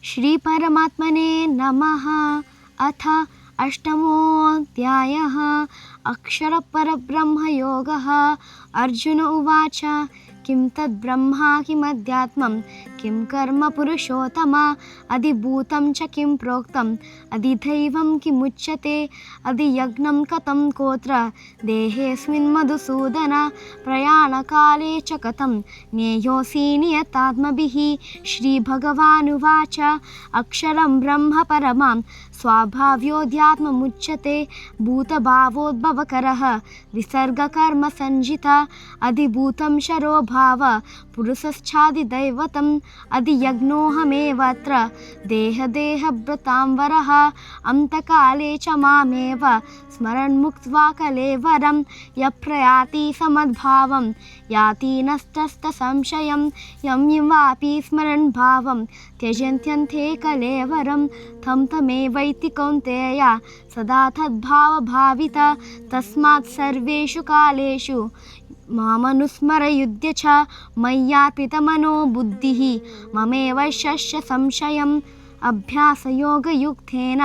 श्रीपरमात्मने नमः। अथ अष्टमोऽध्यायः। अक्षरपरब्रह्मयोगः। अर्जुन उवाच किं तद्ब्रह्मा किमध्यात्मं किं कर्म पुरुषोत्तम अधिभूतं च किं प्रोक्तम् अधिदैवं किमुच्यते अधियज्ञं कथं कोत्र देहेऽस्मिन् मधुसूदन प्रयाणकाले च कथं ज्ञेयोऽसि नियतात्मभिः। श्रीभगवानुवाच अक्षरं ब्रह्म परमां स्वाभाव्योऽध्यात्ममुच्यते भूतभावोद्भवकरः विसर्गकर्मसञ्जिता अधिभूतं शरो भाव पुरुषश्चादिदैवतम् अधियज्ञोऽहमेवत्र देहदेहभृतां वरः अन्तकाले च मामेव स्मरन्मुक्त्वा कलेवरं यः प्रयाति समद्भावं याति नस्तस्तसंशयं यं वापि स्मरन् भावं त्यजन्त्यन्ते कलेवरं तं तमेवैति कौन्तेय सदा तद्भावभाविता। तस्मात् सर्वेषु कालेषु मामनुस्मरयुध्य च मय्यार्पितमनो बुद्धिः ममेव शस्य संशयम् अभ्यासयोगयुक्तेन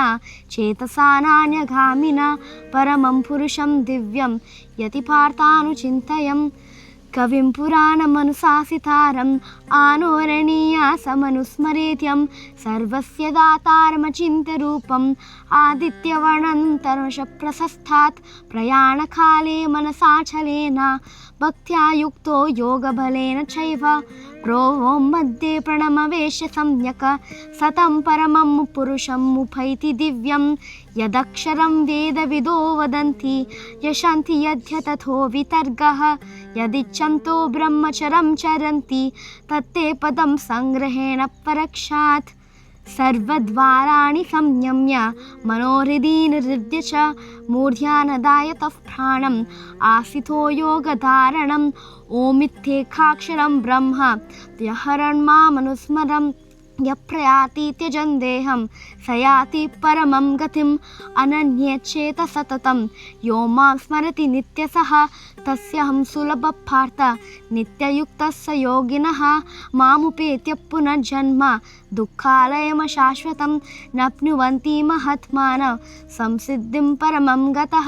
चेतसा नान्यगामिना परमं पुरुषं दिव्यं यतिपार्थानुचिन्तयम्। कविं पुराणमनुशासितारम् आनोरणीयासमनुस्मरेत्यं सर्वस्य दातारमचिन्त्यरूपम् आदित्यवर्णनन्तरश प्रशस्तात् प्रयाणकाले मनसाचलेन भक्त्या युक्तो योगबलेन चैव प्रोवों मध्ये प्रणमवेश्य सम्यक् सतं परमं पुरुषं मुपैति दिव्यं यदक्षरं वेदविदो वदन्ति यशन्ति यद्य तथो वितर्गः यदिच्छन्तो ब्रह्मचरं चरन्ति तत्ते पदं संग्रहेण परक्षात्। सर्वद्वाराणि संयम्य मनोहृदि निरुध्य च मूर्ध्यानदाय तः प्राणम् आसितो योगधारणम् ओमित्येकाक्षरं ब्रह्म व्यहरन् मामनुस्मरन् यः प्रयाति त्यजन् देहं स याति परमं गतिम् अनन्येच्छेत सततं यो मां स्मरति नित्यसः तस्याहं सुलभपार्थ नित्ययुक्तस्य योगिनः मामुपेत्य पुनर्जन्म दुःखालयमशाश्वतं नाप्नुवन्ति महात्मानः संसिद्धिं परमं गतः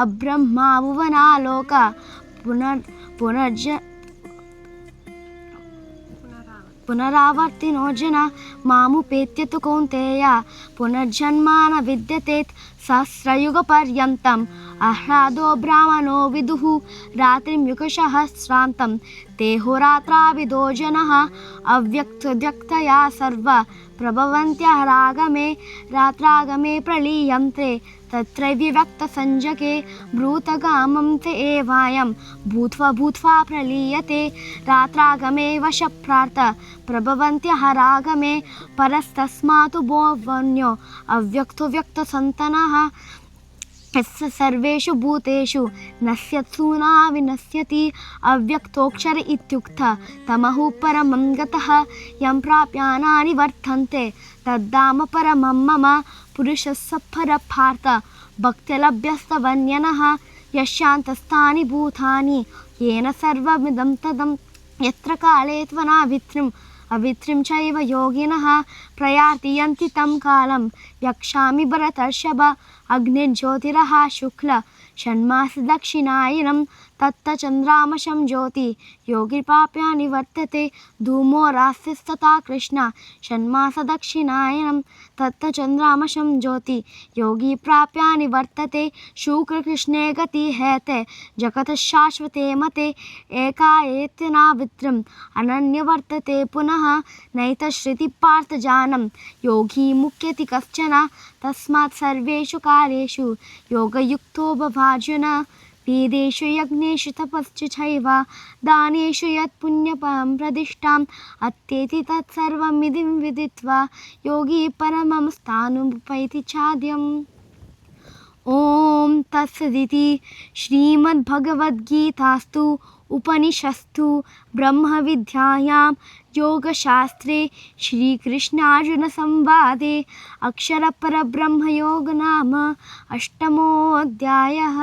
अब्रह्माभुवनालोक पुनरावर्तिनो जना मामुपेत्य तु कौन्तेय पुनर्जन्म न विद्यते सहस्रयुगपर्यन्तम् आह्लादो ब्राह्मणो विदुः रात्रिं युगसहस्रान्तं ते होरात्राविदो जनः अव्यक्तव्यक्तया सर्व प्रभवन्त्यः रागमे रात्रागमे प्रलीयन्ते तत्र विभक्तसंज्ञके ब्रूतगामं ते एवायं भूत्वा भूत्वा प्रलीयते रात्रागमे वशप्रार्थ प्रभवन्त्यः रागमे परस्तस्मात् भोवन्यो अव्यक्तो व्यक्तसन्तनः यस्य सर्वेषु भूतेषु नश्यत्सु न विनश्यति अव्यक्तोऽक्षर इत्युक्त तमः परमं गतः यं प्राप्यानानि वर्तन्ते तद्धाम परमं मम पुरुषस्य परपार्थ भक्तिलभ्यस्तवन्यनः यशान्तस्थानि भूतानि येन सर्वमिदं तदं यत्र काले त्वनावित्रिम् अवित्रिं चैव योगिनः प्रयाति तं कालं यक्षामि भरतर्षभ अग्निर्ज्योतिरः शुक्ल षण्मास दक्षिणायनं तत्तचन्द्रामशं ज्योति योगी प्राप्य निवर्तते धूमो रास्यस्तथा कृष्ण षण्मास दक्षिणायनं तत्तचन्द्रामशं ज्योति योगी प्राप्य निवर्तते शुक्लकृष्णे गति हेते जगतः शाश्वते मते एकाएत्यनावित्रम् अनन्यवर्तते पुनः नैतश्रुतिपार्थजानं योगी मुह्यति कश्चन तस्मात् सर्वेषु कालेषु योगयुक्तो भवार्जुन वेदेषु यज्ञेषु तपस्सु चैव दानेषु यत् पुण्यपरं प्रतिष्ठाम् अत्येति तत्सर्वमिदं विदित्वा योगी परमं स्थानमुपैति चाद्यम्। ॐ तत्सदिति श्रीमद्भगवद्गीतास्तु उपनिषत्सु ब्रह्मविद्यायां योगशास्त्रे श्रीकृष्णार्जुनसंवादे अक्षरपरब्रह्मयोगो नाम अष्टमोऽध्यायः।